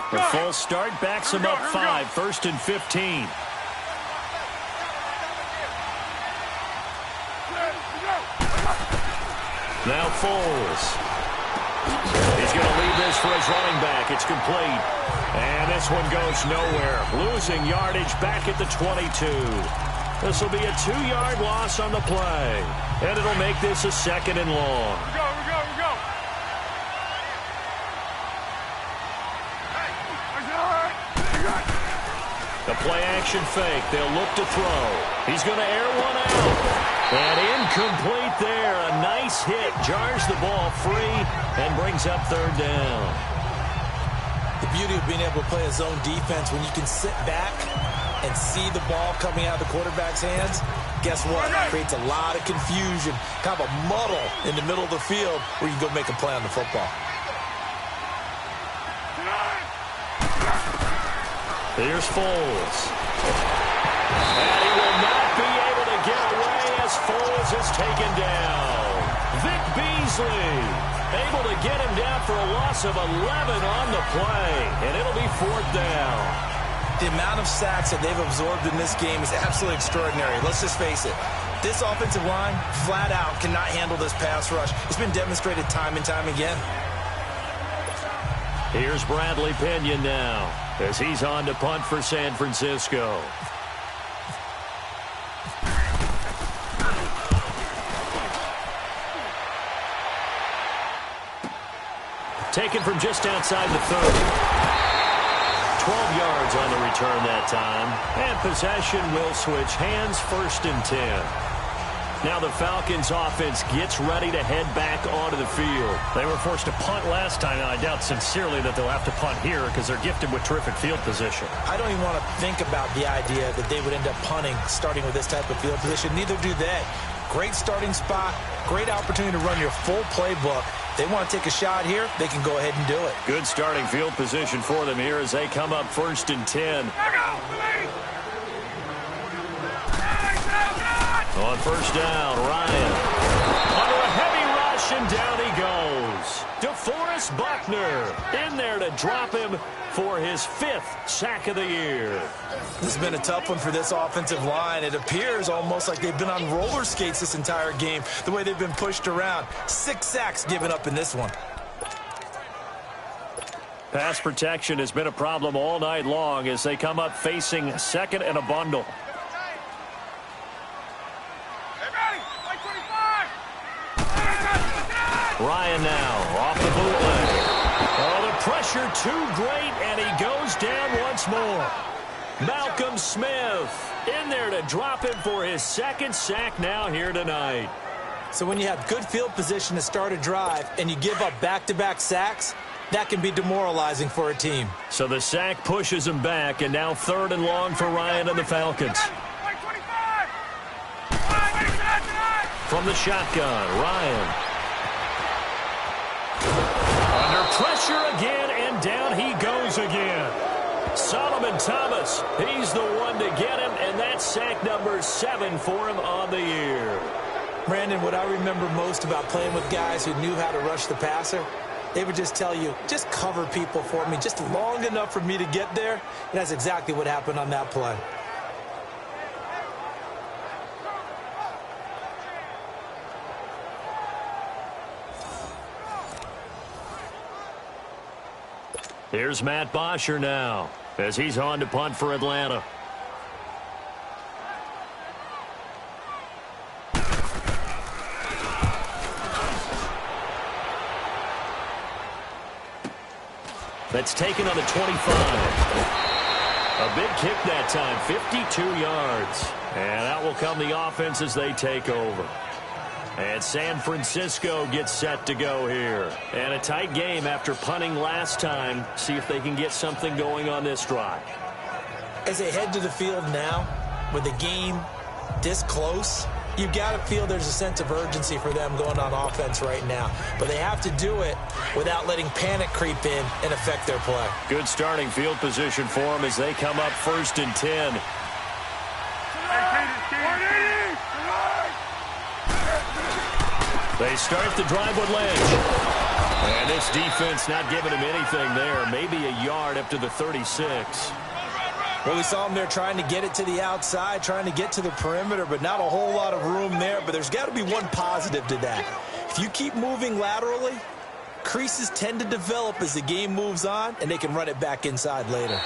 The false start backs him up 5. 1st and 15. Now Foles. He's going to leave this for his running back. It's complete. And this one goes nowhere. Losing yardage back at the 22. This will be a 2-yard loss on the play. And it'll make this a 2nd and long. We go. The play action fake. They'll look to throw. He's going to air one out. And incomplete there. A nice hit. Jars the ball free and brings up 3rd down. The beauty of being able to play a zone defense when you can sit back and see the ball coming out of the quarterback's hands, guess what? It creates a lot of confusion, kind of a muddle in the middle of the field where you can go make a play on the football. Here's Foles. And he will not be able to get away as Foles is taken down. Vic Beasley able to get him down for a loss of 11 on the play, and it'll be 4th down. The amount of sacks that they've absorbed in this game is absolutely extraordinary. Let's just face it. This offensive line, flat out, cannot handle this pass rush. It's been demonstrated time and time again. Here's Bradley Pinion now as he's on to punt for San Francisco. Taken from just outside the 30. 12 yards on the return that time. And possession will switch hands, 1st and 10. Now the Falcons offense gets ready to head back onto the field. They were forced to punt last time, and I doubt sincerely that they'll have to punt here because they're gifted with terrific field position. I don't even want to think about the idea that they would end up punting starting with this type of field position. Neither do they. Great starting spot, great opportunity to run your full playbook. They want to take a shot here, they can go ahead and do it. Good starting field position for them here as they come up 1st and 10. On 1st down, Ryan. Under a heavy rush, and down he goes. DeForest Buckner in there to drop him for his 5th sack of the year. This has been a tough one for this offensive line. It appears almost like they've been on roller skates this entire game, the way they've been pushed around. 6 sacks given up in this one. Pass protection has been a problem all night long as they come up facing 2nd and a bundle. Ryan now off the bootleg. Oh, the pressure too great, and he goes down once more. Malcolm Smith in there to drop him for his 2nd sack now here tonight. So when you have good field position to start a drive and you give up back-to-back sacks, that can be demoralizing for a team. So the sack pushes him back, and now 3rd and long for Ryan and the Falcons. From the shotgun, Ryan. Under pressure again, and down he goes again. Solomon Thomas, he's the one to get him, and that's sack number 7 for him on the year. Brandon, what I remember most about playing with guys who knew how to rush the passer, they would just tell you, just cover people for me, just long enough for me to get there. And that's exactly what happened on that play. Here's Matt Bosher now as he's on to punt for Atlanta. That's taken on the 25. A big kick that time, 52 yards. And out will come the offense as they take over. And San Francisco gets set to go here. And a tight game after punting last time. See if they can get something going on this drive. As they head to the field now, with the game this close, you've got to feel there's a sense of urgency for them going on offense right now. But they have to do it without letting panic creep in and affect their play. Good starting field position for them as they come up 1st and 10. They start the drive with Lynch. And this defense not giving him anything there. Maybe a yard up to the 36. Well, we saw him there trying to get it to the outside, trying to get to the perimeter, but not a whole lot of room there. But there's got to be one positive to that. If you keep moving laterally, creases tend to develop as the game moves on, and they can run it back inside later.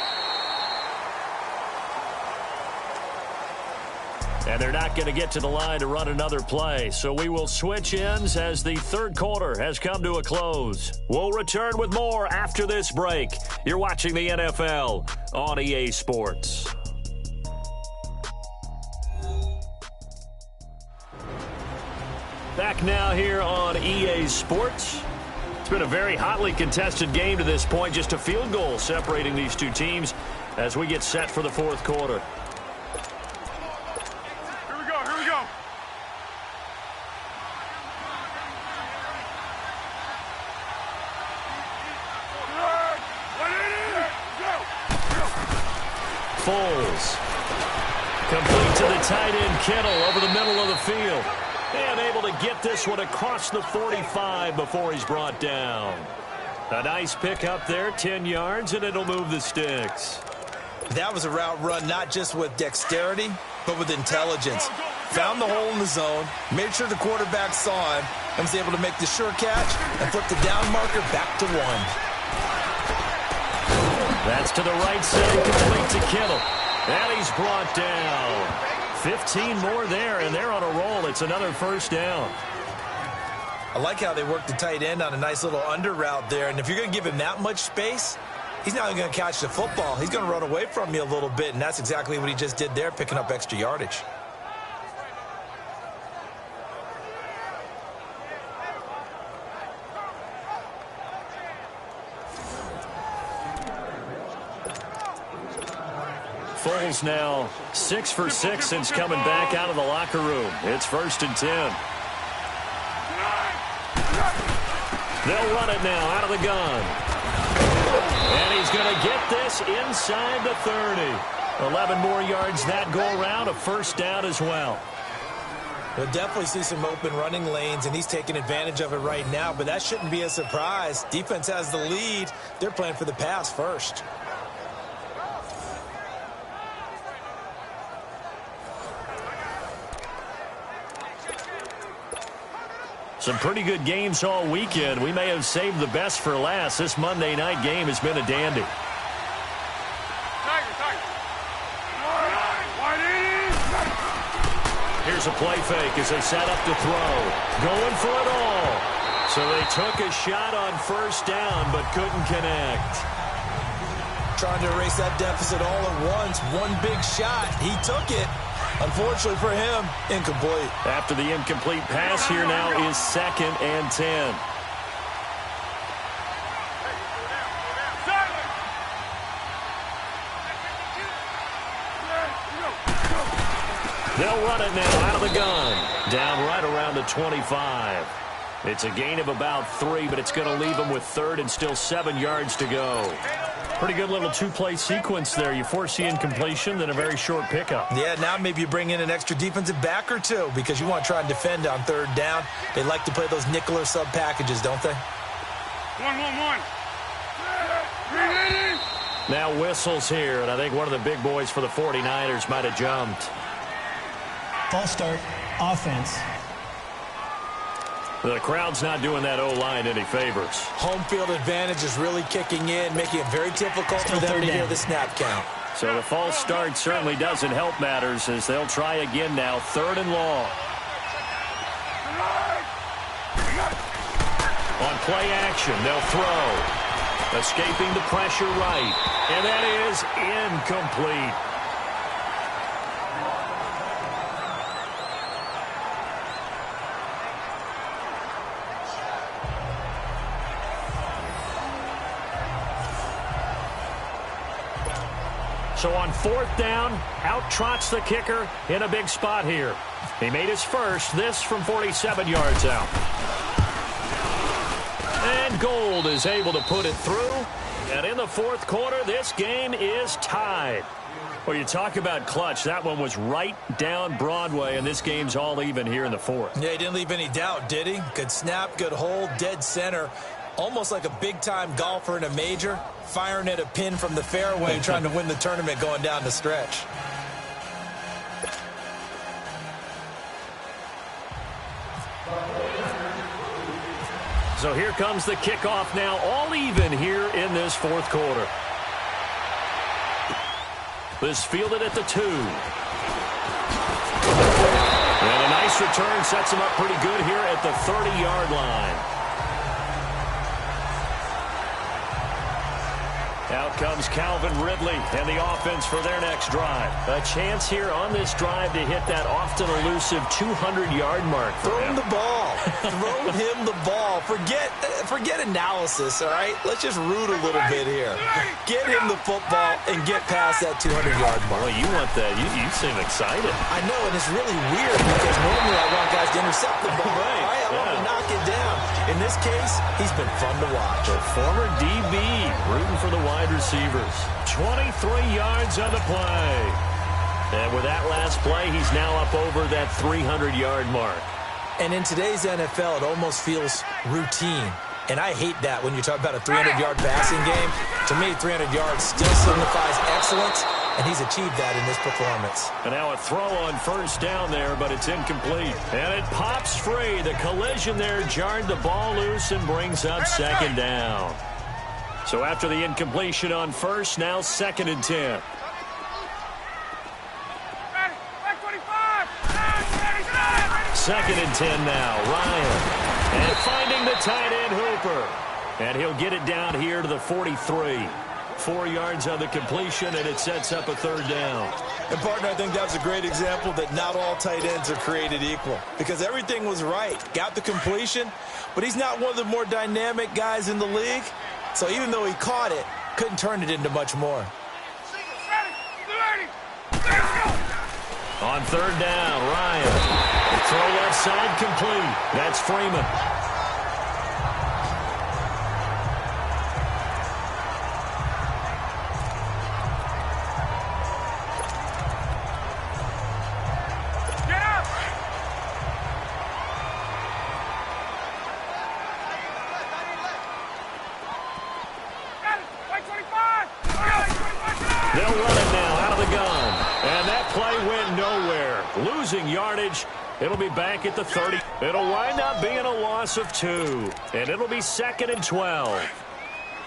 And they're not going to get to the line to run another play. So we will switch ends as the 3rd quarter has come to a close. We'll return with more after this break. You're watching the NFL on EA Sports. Back now here on EA Sports. It's been a very hotly contested game to this point. Just a field goal separating these two teams as we get set for the 4th quarter. N.Foles. Complete to the tight end, Kittle, over the middle of the field. And able to get this one across the 45 before he's brought down. A nice pick up there, 10 yards, and it'll move the sticks. That was a route run not just with dexterity, but with intelligence. Found the hole in the zone, made sure the quarterback saw him, and was able to make the sure catch and flip the down marker back to 1. That's to the right side, complete to Kittle. And he's brought down. 15 more there, and they're on a roll. It's another first down. I like how they work the tight end on a nice little under route there. And if you're going to give him that much space, he's not going to catch the football. He's going to run away from you a little bit, and that's exactly what he just did there, picking up extra yardage. Foles now 6 for 6 since coming back out of the locker room. It's 1st and 10. They'll run it now out of the gun. And he's going to get this inside the 30. 11 more yards that go around, a first down as well. We'll definitely see some open running lanes, and he's taking advantage of it right now, but that shouldn't be a surprise. Defense has the lead. They're playing for the pass first. Some pretty good games all weekend. We may have saved the best for last. This Monday night game has been a dandy. Here's a play fake as they set up to throw. Going for it all. So they took a shot on first down but couldn't connect. Trying to erase that deficit all at once. One big shot. He took it. Unfortunately for him, incomplete. After the incomplete pass, here now is 2nd and 10. They'll run it now out of the gun. Down right around the 25. It's a gain of about 3, but it's going to leave them with 3rd and still 7 yards to go. Pretty good little two-play sequence there. You force the incompletion, then a very short pickup. Yeah, now maybe you bring in an extra defensive back or two because you want to try and defend on 3rd down. They like to play those nickel or sub packages, don't they? 1-1-1. Now whistles here, and I think one of the big boys for the 49ers might have jumped. False start, offense. The crowd's not doing that O-line any favors. Home field advantage is really kicking in, making it very difficult for them to hear the snap count. So the false start certainly doesn't help matters as they'll try again now, 3rd and long. On play action, they'll throw. Escaping the pressure right. And that is incomplete. So on 4th down, out trots the kicker in a big spot here. He made his first, this from 47 yards out. And Gold is able to put it through. And in the 4th quarter, this game is tied. Well, you talk about clutch. That one was right down Broadway, and this game's all even here in the 4th. Yeah, he didn't leave any doubt, did he? Good snap, good hold, dead center. Almost like a big-time golfer in a major, firing at a pin from the fairway, trying to win the tournament going down the stretch. So here comes the kickoff now, all even here in this 4th quarter. This fielded at the 2. And a nice return sets him up pretty good here at the 30-yard line. Out comes Calvin Ridley and the offense for their next drive. A chance here on this drive to hit that often elusive 200-yard mark. Throw him the ball. Throw him the ball. Forget analysis, all right? Let's just root a little bit here. Get him the football and get past that 200-yard mark. Well, you want that. You seem excited. I know, and it's really weird because normally I want guys to intercept the ball. Right. I want to knock it down. In this case, he's been fun to watch. The former DB rooting for the wide wide receivers. 23 yards on the play. And with that last play, he's now up over that 300-yard mark. And in today's NFL, it almost feels routine. And I hate that when you talk about a 300-yard passing game. To me, 300 yards still signifies excellence, and he's achieved that in this performance. And now a throw on first down there, but it's incomplete. And it pops free. The collision there jarred the ball loose and brings up second down. So after the incompletion on first, now 2nd and 10. Second and 10 now. Ryan. And finding the tight end Hooper. And he'll get it down here to the 43. 4 yards on the completion, and it sets up a 3rd down. And, partner, I think that was a great example that not all tight ends are created equal. Because everything was right. Got the completion, but he's not one of the more dynamic guys in the league. So even though he caught it, couldn't turn it into much more. On 3rd down, Ryan. Throw left side complete. That's Freeman. They'll run it now out of the gun. And that play went nowhere. Losing yardage. It'll be back at the 30. It'll wind up being a loss of 2. And it'll be 2nd and 12.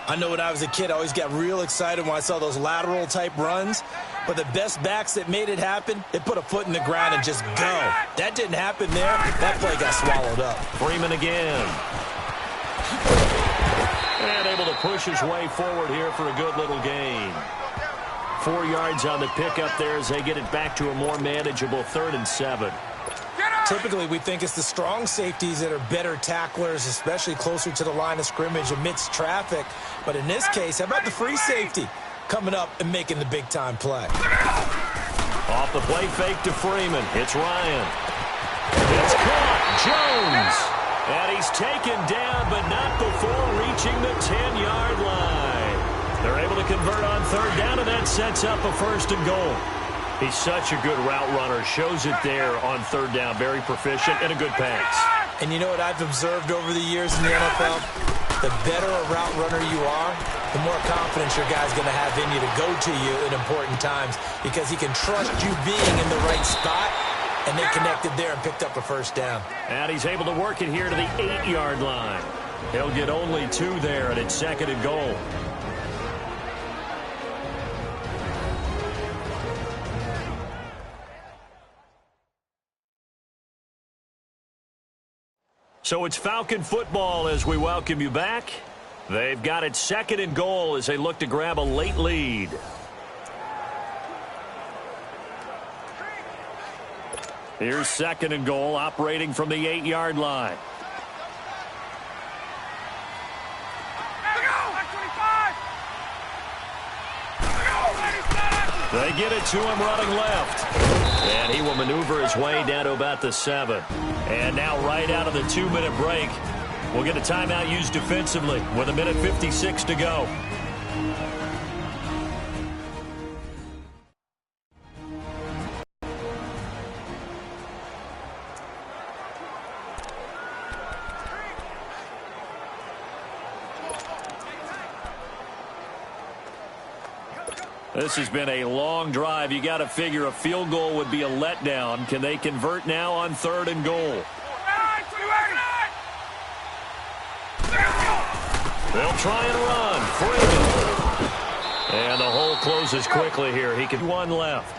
I know when I was a kid, I always got real excited when I saw those lateral-type runs. But the best backs that made it happen, they put a foot in the ground and just go. That didn't happen there. That play got swallowed up. Freeman again. And able to push his way forward here for a good little gain. 4 yards on the pickup there as they get it back to a more manageable 3rd and 7. Typically, we think it's the strong safeties that are better tacklers, especially closer to the line of scrimmage amidst traffic. But in this case, how about the free safety coming up and making the big-time play? Off the play fake to Freeman. It's Ryan. It's caught. Jones. And he's taken down, but not before reaching the 10-yard line. They're able to convert on 3rd down, and that sets up a 1st and goal. He's such a good route runner. Shows it there on 3rd down. Very proficient and a good pass. And you know what I've observed over the years in the NFL? The better a route runner you are, the more confidence your guy's going to have in you to go to you in important times because he can trust you being in the right spot, and they connected there and picked up a 1st down. And he's able to work it here to the 8-yard line. He'll get only 2 there, and it's 2nd and goal. So it's Falcon football as we welcome you back. They've got it 2nd and goal as they look to grab a late lead. Here's 2nd and goal, operating from the 8-yard line. They get it to him running left. And he will maneuver his way down to about the 7. And now right out of the 2-minute break, we'll get a timeout used defensively with 1:56 to go. This has been a long drive. You got to figure a field goal would be a letdown. Can they convert now on 3rd and goal? They'll try and run. Freeman. And the hole closes quickly here. He can 1 left.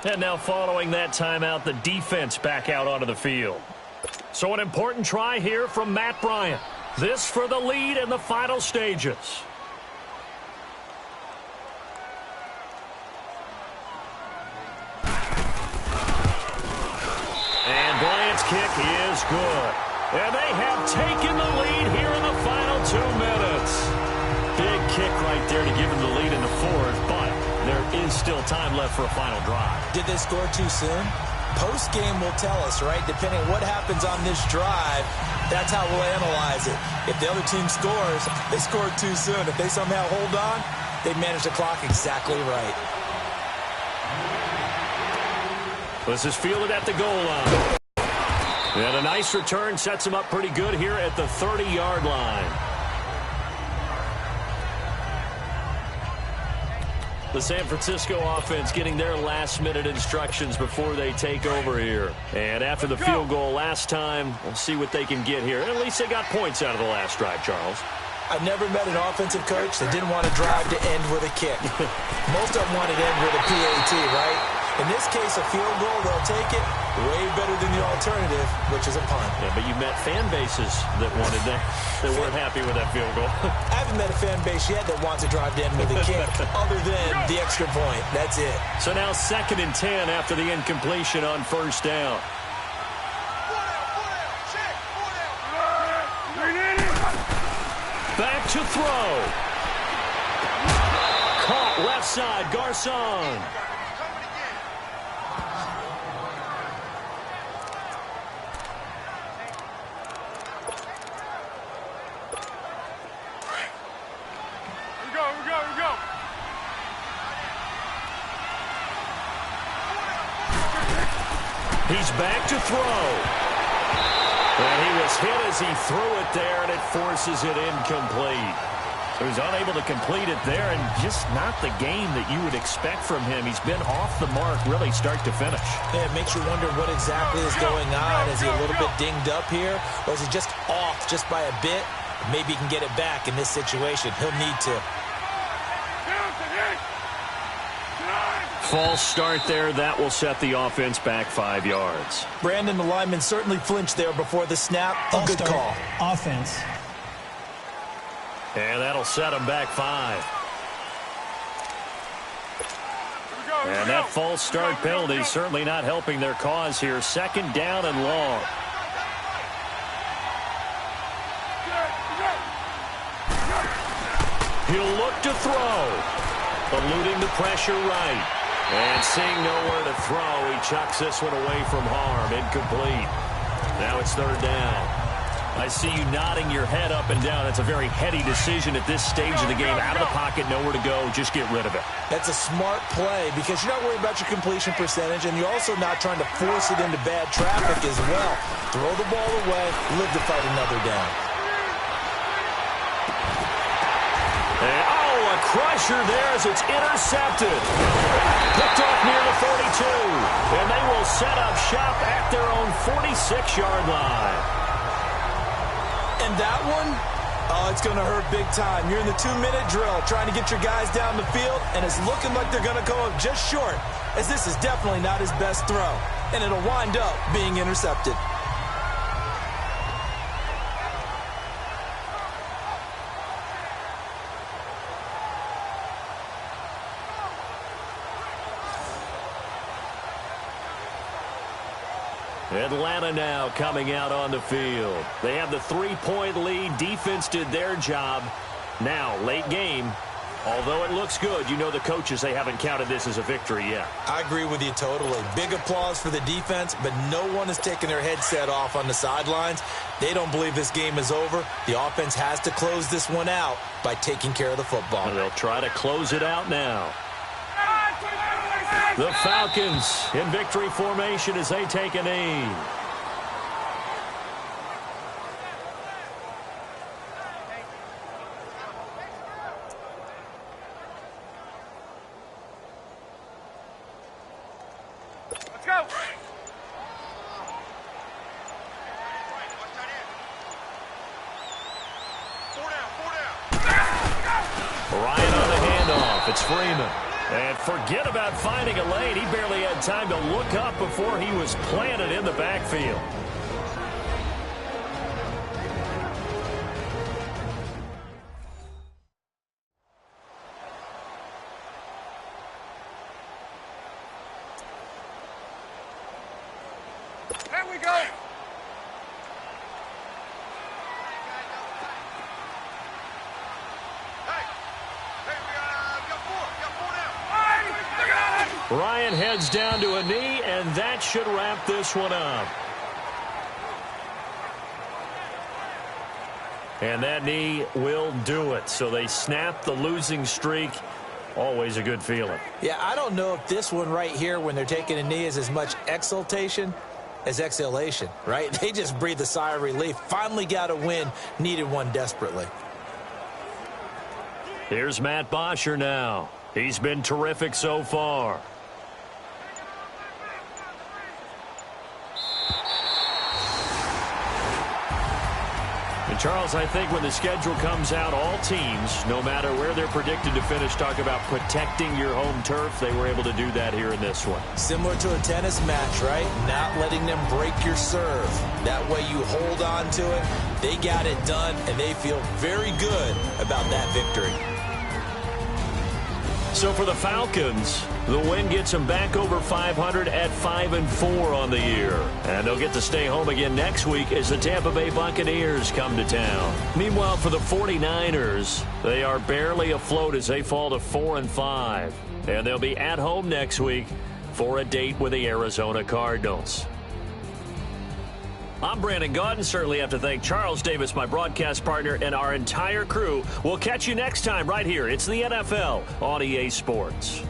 And now following that timeout, the defense back out onto the field. So an important try here from Matt Bryant. This for the lead in the final stages. And Bryant's kick is good. And they have taken the lead here in the final 2 minutes. Big kick right there to give them the lead in the 4th, but there is still time left for a final drive. Did they score too soon? Post-game will tell us, right? Depending on what happens on this drive, that's how we'll analyze it. If the other team scores, they scored too soon. If they somehow hold on, they manage the clock exactly right. This is fielded at the goal line. And a nice return sets him up pretty good here at the 30-yard line. The San Francisco offense getting their last-minute instructions before they take over here. And after the field goal last time, we'll see what they can get here. At least they got points out of the last drive, Charles. I've never met an offensive coach that didn't want to drive to end with a kick. Most of them wanted to end with a PAT, right? In this case, a field goal, they'll take it way better than the alternative, which is a punt. Yeah, but you met fan bases that wanted that weren't happy with that field goal. I haven't met a fan base yet that wants to drive to end with a kick other than the extra point. That's it. So now 2nd and 10 after the incompletion on 1st down. Back to throw. Caught left side, Garcon. He's back to throw. And he was hit as he threw it there, and it forces it incomplete. So he's unable to complete it there, and just not the game that you would expect from him. He's been off the mark, really, start to finish. Yeah, it makes you wonder what exactly is going on. Is he a little bit dinged up here, or is he just off just by a bit? Maybe he can get it back in this situation. He'll need to. False start there. That will set the offense back 5 yards. Brandon, the lineman certainly flinched there before the snap. A good call. Offense. And that'll set him back 5. And that false start penalty is certainly not helping their cause here. 2nd down and long. He'll look to throw. Eluding the pressure right. And seeing nowhere to throw, he chucks this one away from harm. Incomplete. Now it's 3rd down. I see you nodding your head up and down. It's a very heady decision at this stage of the game. Out of the pocket, nowhere to go. Just get rid of it. That's a smart play because you're not worried about your completion percentage, and you're also not trying to force it into bad traffic as well. Throw the ball away, live to fight another down. And, a crusher there as it's intercepted. Picked off near the 42. And they will set up shop at their own 46-yard line. And that one, it's going to hurt big time. You're in the 2-minute drill trying to get your guys down the field, and it's looking like they're going to go up just short, as this is definitely not his best throw. And it'll wind up being intercepted. Atlanta now coming out on the field. They have the 3-point lead. Defense did their job. Now, late game, although it looks good, you know the coaches, they haven't counted this as a victory yet. I agree with you totally. Big applause for the defense, but no one is taking their headset off on the sidelines. They don't believe this game is over. The offense has to close this one out by taking care of the football. And they'll try to close it out now. The Falcons in victory formation as they take a knee. Let's go. Ryan on the handoff. It's Freeman. And forget about finding a lane. He barely had time to look up before he was planted in the backfield. There we go. Ryan heads down to a knee, and that should wrap this one up. And that knee will do it. So they snap the losing streak. Always a good feeling. Yeah, I don't know if this one right here, when they're taking a knee, is as much exultation as exhalation, right? They just breathe a sigh of relief. Finally got a win. Needed one desperately. Here's Matt Bosher now. He's been terrific so far. And Charles, I think when the schedule comes out, all teams, no matter where they're predicted to finish, talk about protecting your home turf. They were able to do that here in this one. Similar to a tennis match, right? Not letting them break your serve. That way you hold on to it. They got it done, and they feel very good about that victory. So for the Falcons, the win gets them back over 500 at 5-4 on the year. And they'll get to stay home again next week as the Tampa Bay Buccaneers come to town. Meanwhile, for the 49ers, they are barely afloat as they fall to 4-5. And they'll be at home next week for a date with the Arizona Cardinals. I'm Brandon Gaudin. Certainly have to thank Charles Davis, my broadcast partner, and our entire crew. We'll catch you next time right here. It's the NFL on EA Sports.